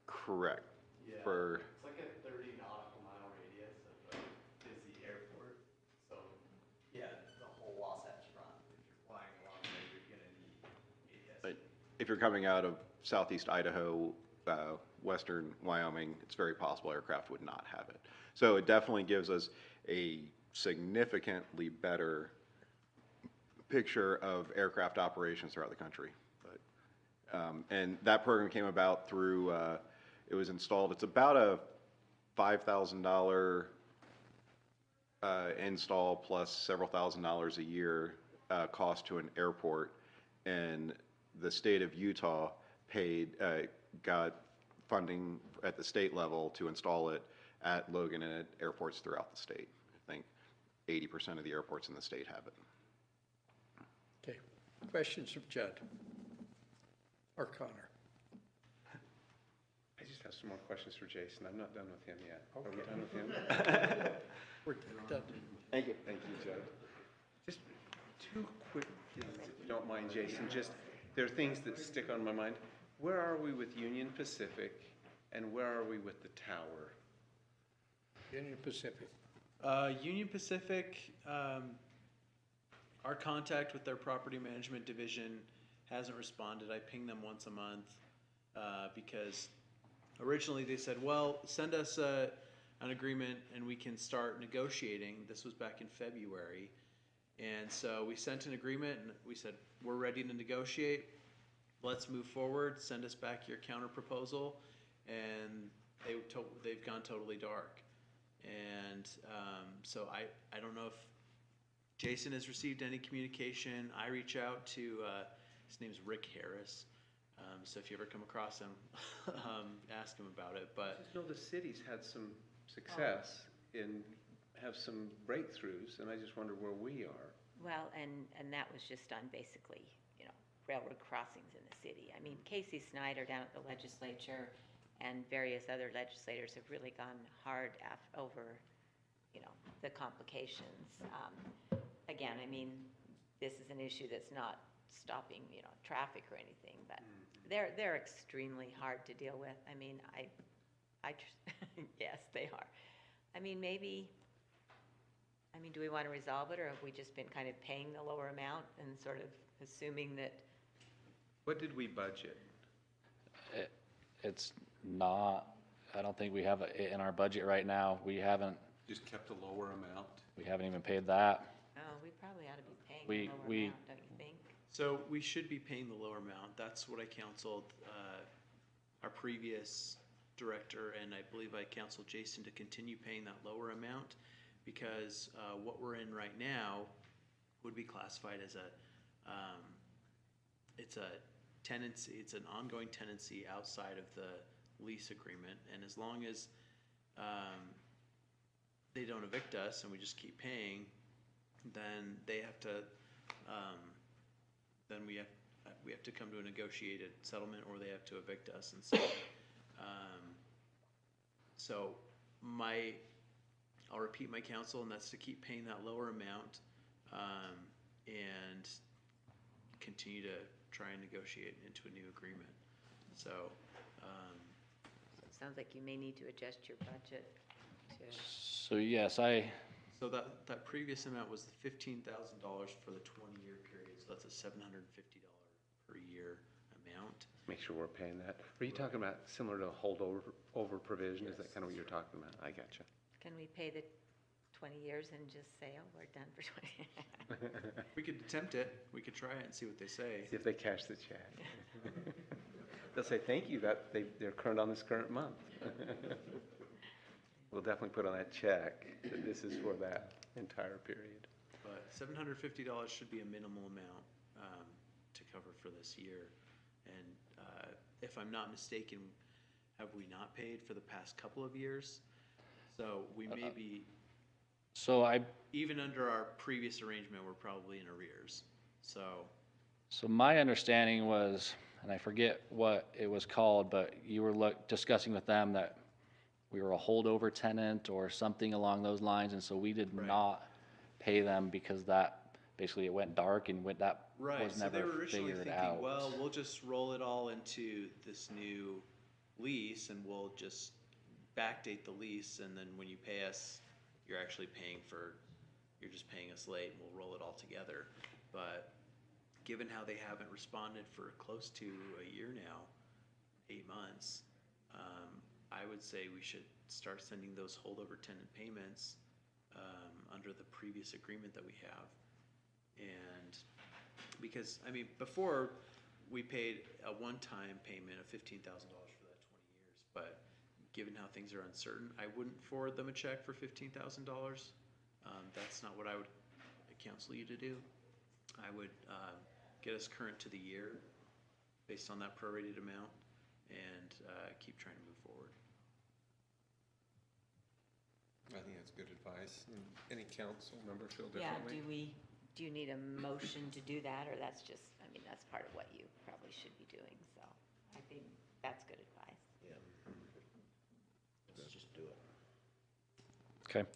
[SPEAKER 5] Correct.
[SPEAKER 8] Yeah,
[SPEAKER 5] For,
[SPEAKER 8] it's like a 30 nautical mile radius of a busy airport. So, yeah, the whole Wasatch Front, if you're flying along there, you're gonna need ADS.
[SPEAKER 5] like, if you're coming out of southeast Idaho, western Wyoming, it's very possible aircraft would not have it. So it definitely gives us a significantly better picture of aircraft operations throughout the country. But, and that program came about through, it was installed, it's about a $5,000 install plus several $1,000s a year cost to an airport. And the state of Utah got funding at the state level to install it at Logan and at airports throughout the state. I think 80% of the airports in the state have it.
[SPEAKER 1] Okay, questions of Judd or Connor?
[SPEAKER 4] I just have some more questions for Jason. I'm not done with him yet. Are we
[SPEAKER 1] Okay.
[SPEAKER 4] done with him?
[SPEAKER 1] We're done.
[SPEAKER 5] Thank you.
[SPEAKER 4] Thank you, Judd. Just two quick things, if you don't mind, Jason. Just, there are things that stick on my mind. Where are we with Union Pacific, and where are we with the tower?
[SPEAKER 1] Union Pacific.
[SPEAKER 9] Union Pacific, our contact with their property management division hasn't responded. I ping them once a month because originally they said, well, send us an agreement and we can start negotiating. This was back in February. And so we sent an agreement and we said, we're ready to negotiate. Let's move forward. Send us back your counter proposal. And they've gone totally dark. And so I don't know if Jason has received any communication. I reach out to, his name's Rick Harris. So if you ever come across him, ask him about it. But
[SPEAKER 4] I just know the city's had some success in, have some breakthroughs, and I just wonder where we are.
[SPEAKER 3] Well, and that was just on basically, railroad crossings in the city. I mean, Casey Snyder down at the legislature and various other legislators have really gone hard over, the complications. Again, I mean, this is an issue that's not stopping, traffic or anything, but they're extremely hard to deal with. I mean, yes, they are. I mean, do we want to resolve it, or have we just been kind of paying the lower amount and sort of assuming that?
[SPEAKER 4] What did we budget?
[SPEAKER 2] It's not, I don't think we have it in our budget right now. We haven't
[SPEAKER 4] Just kept a lower amount?
[SPEAKER 2] even paid that.
[SPEAKER 3] Oh, we probably ought to be paying
[SPEAKER 2] We-
[SPEAKER 3] the lower
[SPEAKER 2] we-
[SPEAKER 3] amount, don't you think?
[SPEAKER 9] so we should be paying the lower amount. That's what I counseled our previous director, and I believe I counseled Jason to continue paying that lower amount because what we're in right now would be classified as it's a tenancy, it's an ongoing tenancy outside of the lease agreement, and as long as they don't evict us and we just keep paying, then they have to, then we have to come to a negotiated settlement, or they have to evict us. And so, so I'll repeat my counsel, and that's to keep paying that lower amount, and continue to try and negotiate into a new agreement. So,
[SPEAKER 3] So it sounds like you may need to adjust your budget to,
[SPEAKER 2] So yes,
[SPEAKER 9] so that previous amount was $15,000 for the 20-year period. So that's a $750 per year amount.
[SPEAKER 4] Make sure we're paying that. Are you talking about similar to a holdover provision? Is that kind of what you're talking about? I gotcha.
[SPEAKER 3] can we pay the 20 years and just say, oh, we're done for 20?
[SPEAKER 9] We could attempt it. We could try it and see what they say.
[SPEAKER 4] See if they cash the check. They'll say, thank you, they're current on this current month. We'll definitely put on that check that this is for that entire period.
[SPEAKER 9] But $750 should be a minimal amount to cover for this year. And if I'm not mistaken, have we not paid for the past couple of years? So we may be
[SPEAKER 2] So
[SPEAKER 9] Even under our previous arrangement, we're probably in arrears.
[SPEAKER 2] So my understanding was, and I forget what it was called, but you were discussing with them that we were a holdover tenant or something along those lines, and so we did
[SPEAKER 9] Right.
[SPEAKER 2] not pay them because that, basically it went dark and that
[SPEAKER 9] Right,
[SPEAKER 2] was
[SPEAKER 9] so they
[SPEAKER 2] never
[SPEAKER 9] were originally
[SPEAKER 2] figured
[SPEAKER 9] thinking,
[SPEAKER 2] out.
[SPEAKER 9] well, we'll just roll it all into this new lease and we'll just backdate the lease, and then when you pay us, you're just paying us late, and we'll roll it all together. But given how they haven't responded for close to a year now, 8 months, I would say we should start sending those holdover tenant payments under the previous agreement that we have. And because, I mean, before we paid a one-time payment of $15,000 for that 20 years, but given how things are uncertain, I wouldn't forward them a check for $15,000. That's not what I would counsel you to do. I would get us current to the year based on that prorated amount and keep trying to move forward.
[SPEAKER 4] I think that's good advice. Any council member feel
[SPEAKER 3] Yeah,
[SPEAKER 4] differently?
[SPEAKER 3] do you need a motion to do that, or that's just, I mean, that's part of what you probably should be doing, so I think that's good advice.
[SPEAKER 6] Yeah. Let's just do it.
[SPEAKER 2] Okay.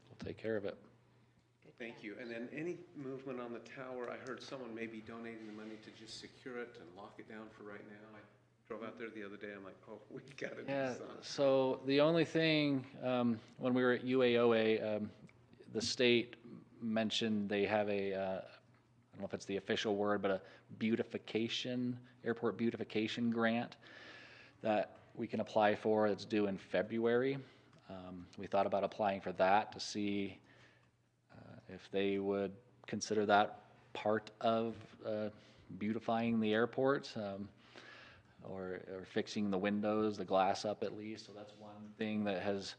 [SPEAKER 2] We'll take care of it.
[SPEAKER 3] Good
[SPEAKER 4] Thank
[SPEAKER 3] catch.
[SPEAKER 4] you. And then any movement on the tower, I heard someone may be donating the money to just secure it and lock it down for right now. I drove out there the other day, I'm like, oh, we gotta do
[SPEAKER 2] Yeah,
[SPEAKER 4] something.
[SPEAKER 2] so the only thing, when we were at UAOA, the state mentioned they have I don't know if it's the official word, but a airport beautification grant that we can apply for. It's due in February. We thought about applying for that to see if they would consider that part of beautifying the airport. Or fixing the windows, the glass up at least. So that's one thing that has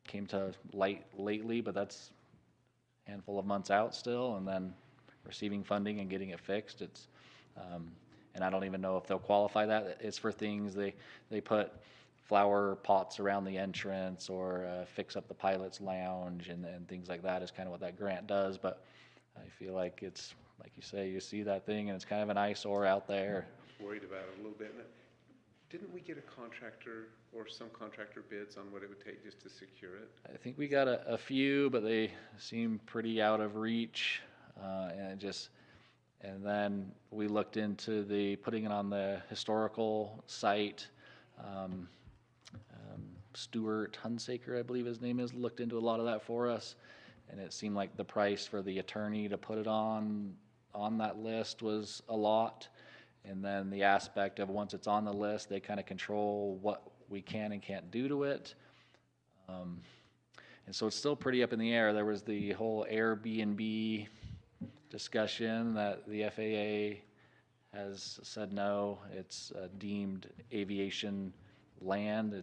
[SPEAKER 2] came to light lately, but that's a handful of months out still, and then receiving funding and getting it fixed. It's and I don't even know if they'll qualify that. It's for things they put flower pots around the entrance or fix up the pilot's lounge and things like that is kind of what that grant does. But I feel like it's, like you say, you see that thing and it's kind of an eyesore out there.
[SPEAKER 4] Worried about it a little bit. Didn't we get a contractor or some contractor bids on what it would take just to secure it?
[SPEAKER 2] I think we got a few, but they seem pretty out of reach. And then we looked into putting it on the historical site. Stuart Hunsaker, I believe his name is, looked into a lot of that for us. And it seemed like the price for the attorney to put it on that list was a lot. And then the aspect of once it's on the list, they kind of control what we can and can't do to it. And so it's still pretty up in the air. There was the whole Airbnb discussion that the FAA has said no, it's deemed aviation land.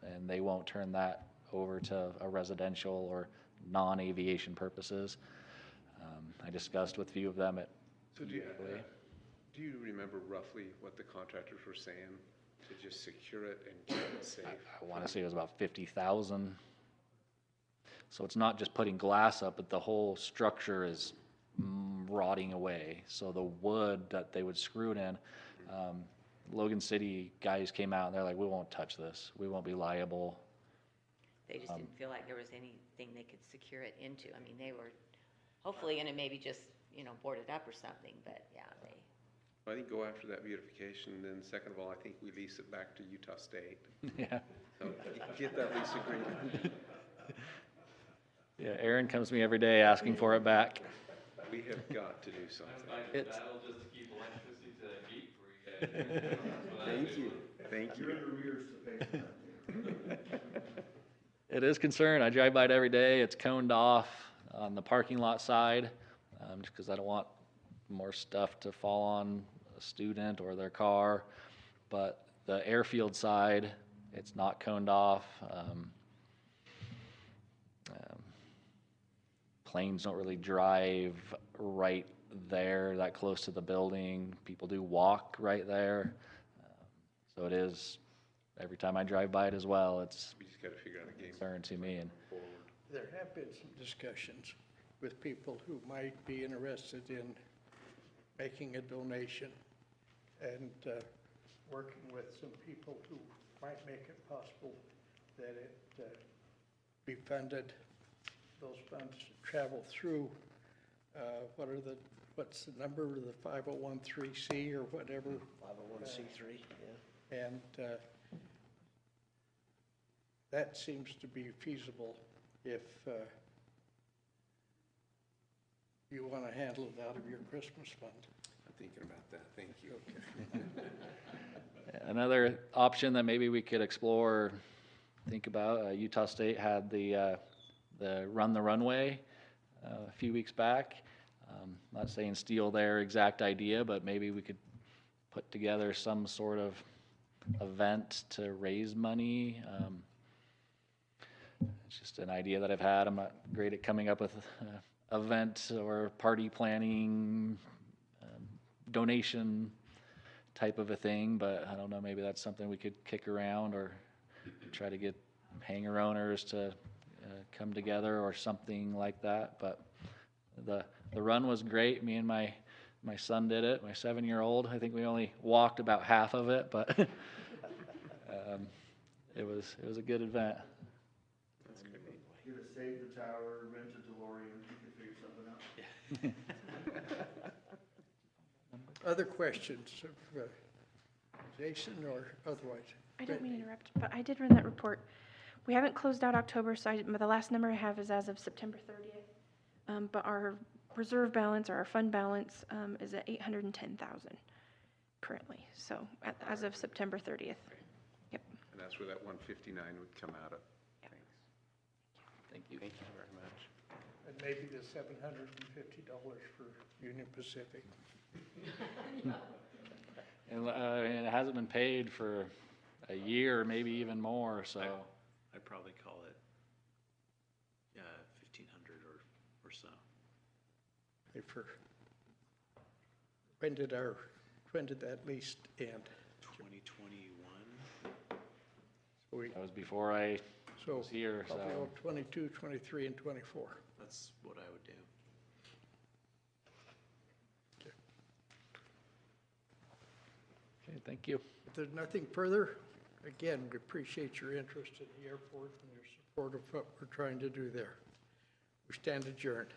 [SPEAKER 2] And they won't turn that over to a residential or non-aviation purposes. I discussed with a few of them at.
[SPEAKER 4] So do you remember roughly what the contractors were saying to just secure it and keep it safe?
[SPEAKER 2] I want to say it was about 50,000. So it's not just putting glass up, but the whole structure is rotting away. So the wood that they would screw it in, Logan City guys came out and they're like, we won't touch this. We won't be liable.
[SPEAKER 3] They just didn't feel like there was anything they could secure it into. I mean, they were hopefully gonna maybe just, board it up or something, but yeah,
[SPEAKER 4] I think go after that beautification, and then second of all, I think we lease it back to Utah State.
[SPEAKER 2] Yeah.
[SPEAKER 4] So get that lease agreement.
[SPEAKER 2] Yeah, Aaron comes to me every day asking for it back.
[SPEAKER 4] We have got to do something.
[SPEAKER 2] It's,
[SPEAKER 10] That'll just keep electricity to that heat for you guys.
[SPEAKER 4] Thank you, thank you.
[SPEAKER 2] it is concerned. I drive by it every day. It's coned off on the parking lot side, just because I don't want more stuff to fall on a student or their car. But the airfield side, it's not coned off. Planes don't really drive right there, that close to the building. People do walk right there. So it is every time I drive by it as well, it's
[SPEAKER 4] We just gotta figure out a
[SPEAKER 2] a
[SPEAKER 4] game
[SPEAKER 2] concern to me. And
[SPEAKER 4] forward.
[SPEAKER 1] There have been some discussions with people who might be interested in making a donation and working with some people who might make it possible that it be funded, those funds travel through, what's the number, the 501(c) or whatever,
[SPEAKER 6] 501c3, yeah.
[SPEAKER 1] and that seems to be feasible if you want to handle it out of your Christmas fund.
[SPEAKER 4] I'm thinking about that, thank you.
[SPEAKER 2] another option that maybe we could explore, think about, Utah State had the Run the Runway a few weeks back. Not saying steal their exact idea, but maybe we could put together some sort of event to raise money. It's just an idea that I've had. I'm not great at coming up with event or party planning, donation type of a thing, but I don't know, maybe that's something we could kick around or try to get hangar owners to come together or something like that. But the run was great. Me and my son did it, my 7-year-old. I think we only walked about half of it, but it was a good event.
[SPEAKER 5] Get a save the tower, rent a DeLorean, you can figure something out.
[SPEAKER 1] Other questions of Jason or otherwise?
[SPEAKER 7] I don't mean to interrupt, but I did run that report. We haven't closed out October, so the last number I have is as of September 30th. But our reserve balance or our fund balance is at 810,000 currently. So as of September 30th. Yep.
[SPEAKER 4] And that's where that 159 would come out of.
[SPEAKER 7] Yep.
[SPEAKER 4] Thanks.
[SPEAKER 2] Thank you.
[SPEAKER 4] Thank you very much.
[SPEAKER 1] And maybe the $750 for Union Pacific.
[SPEAKER 2] And it hasn't been paid for a year, maybe even more, so.
[SPEAKER 9] I'd probably call it 1,500 or so.
[SPEAKER 1] When did that lease end?
[SPEAKER 9] 2021.
[SPEAKER 2] That was before I
[SPEAKER 1] So
[SPEAKER 2] was here, so.
[SPEAKER 1] probably 22, 23, and 24.
[SPEAKER 9] That's what I would do.
[SPEAKER 2] Okay, thank you.
[SPEAKER 1] If there's nothing further, again, we appreciate your interest in the airport and your support of what we're trying to do there. We stand adjourned.